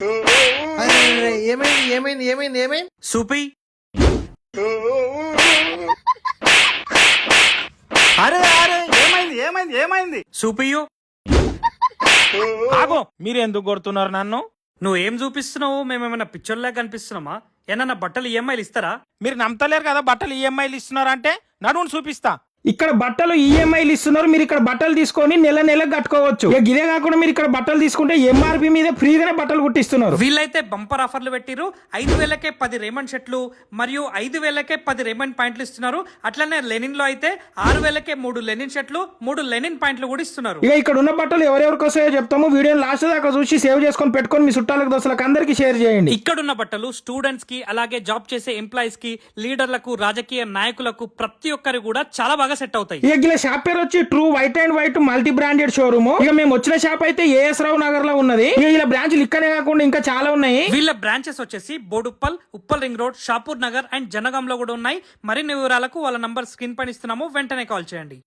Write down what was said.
అరే, ఏమైంది ఏమైంది ఏమైంది ఏమైంది? సూపి అరే అరే ఏమైంది ఏమైంది ఏమైంది? సూపియు ఆగో, మీరు ఎందుకు కొడుతున్నారు నన్ను? నువ్వేం చూపిస్తున్నావు? మేమేమైనా పిక్చర్లా కనిపిస్తున్నామా? ఏమన్నా బట్టలు ఈఎంఐలు ఇస్తారా? మీరు నమ్మతలేరు కదా బట్టలు ఈఎంఐలు ఇస్తున్నారంటే నడువును చూపిస్తా. ఇక్కడ బట్టలు ఈఎంఐలు ఇస్తున్నారు, మీరు ఇక్కడ బట్టలు తీసుకొని నెల నెలకు కట్టుకోవచ్చు. ఇక ఇదే కాకుండా మీరు ఇక్కడ బట్టలు తీసుకుంటే ఎంఆర్పి మీద ఫ్రీగానే బట్టలు కుట్టిస్తున్నారు. వీళ్ళైతే బంపర్ ఆఫర్లు పెట్టిరు. 5,000కే 10 రేమండ్ షర్ట్లు మరియు 5,000కే 10 రేమండ్ పాయింట్లు ఇస్తున్నారు. అట్లనే లెనిన్ లో అయితే 6,000కే 3 లెనిన్ షర్ట్లు 3 లెనిన్ పాయింట్లు కూడా ఇస్తున్నారు. ఇక ఇక్కడ ఉన్న బట్టలు ఎవరెవరికి వస్తాయో చెప్తాము. వీడియో లాస్ట్ దాకా చూసి సేవ్ చేసుకొని పెట్టుకొని మీ చుట్టాలకు దోస్తులకు అందరికి షేర్ చేయండి. ఇక్కడున్న బట్టలు స్టూడెంట్స్ కి, అలాగే జాబ్ చేసే ఎంప్లాయీస్ కి, లీడర్లకు, రాజకీయ నాయకులకు ప్రతి ఒక్కరు కూడా చాలా బాగా సెట్ అవుతాయి. ఇక ఇలా షాప్ పేరు వచ్చి true white and white multi branded showroom. ఇక మేము వచ్చిన షాప్ అయితే ఏఎస్ రావు నగర్ లో ఉన్నది. ఇక ఇలా బ్రాంచ్లు ఇక్కడే కాకుండా ఇంకా చాలా ఉన్నాయి. వీళ్ళ బ్రాంచెస్ వచ్చేసి Boduppal, Uppal ring road, Shapur Nagar and Jangaon లో కూడా ఉన్నాయి. మరిన్ని వివరాలకు వాళ్ళ నంబర్ స్క్రీన్ పైన ఇస్తున్నాము, వెంటనే కాల్ చేయండి.